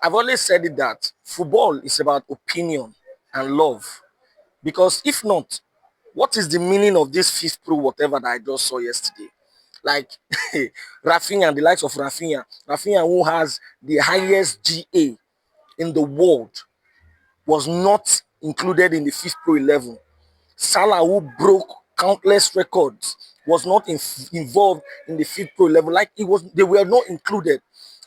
I've always said it that football is about opinion and love. Because if not, what is the meaning of this FIFPRO whatever that I just saw yesterday? Like Rafinha and the likes of Rafinha who has the highest GA in the world, was not included in the FIFPRO 11. Salah, who broke countless records, was not involved in the FIFPRO 11. Like they were not included.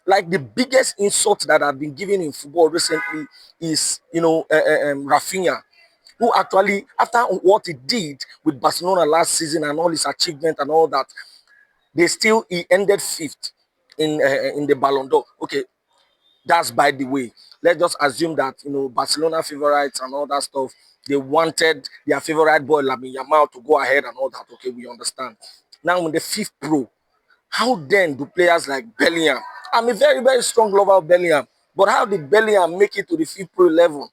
Like the biggest insult that have been given in football recently is, Rafinha, who actually, after what he did with Barcelona last season and all his achievement and all that, he ended fifth in the Ballon d'Or. Okay, that's by the way. Let's just assume that Barcelona favorites and all that stuff. They wanted their favorite boy Lamine Yamal to go ahead and all that. Okay, we understand. Now in the FIFPRO, how then do players like Bellingham? I'm a very, very strong lover of Bellingham, but how did Bellingham make it to the FIFPRO 11?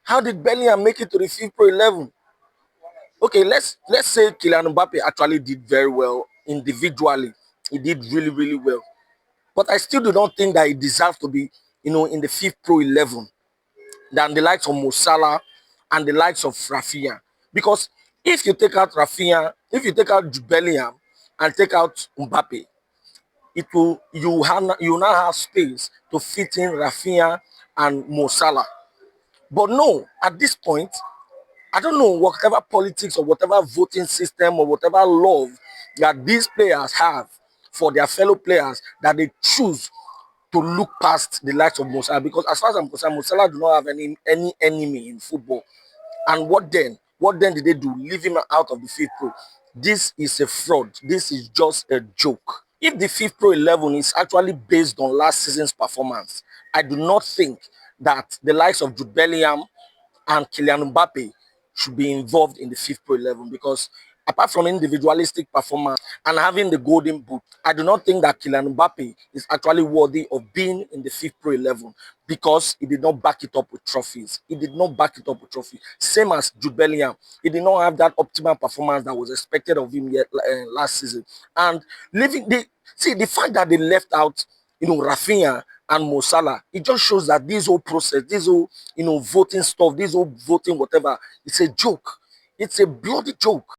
How did Bellingham make it to the FIFPRO 11? Okay, let's say Kylian Mbappe actually did very well individually. He did really, really well. But I still do not think that he deserves to be, in the FIFPRO 11 than the likes of Mo Salah and the likes of Rafinha. Because if you take out Rafinha, if you take out Bellingham and take out Mbappe, you now have space to fit in Rafinha and Mo Salah. But no, at this point, I don't know, whatever politics or whatever voting system or whatever love that these players have for their fellow players, that they choose to look past the likes of Mo Salah. Because as far as I'm concerned, Mo Salah do not have any enemy in football. And what then? What then did they do? Leave him out of the FIFPRO. This is a fraud. This is just a joke. If the FIFPRO 11 is actually based on last season's performance, I do not think that the likes of Jude Bellingham and Kylian Mbappe should be involved in the FIFPRO 11, because apart from individualistic performance and having the golden boot, I do not think that Kylian Mbappe is actually worthy of being in the FIFPRO 11, because he did not back it up with trophies. He did not back it up with trophies. Same as Jude Bellingham. He did not have that optimal performance that was expected of him last season. And the fact that they left out, Rafinha and Mo Salah, it just shows that this whole process, this whole, voting stuff, this whole voting whatever, it's a joke. It's a bloody joke.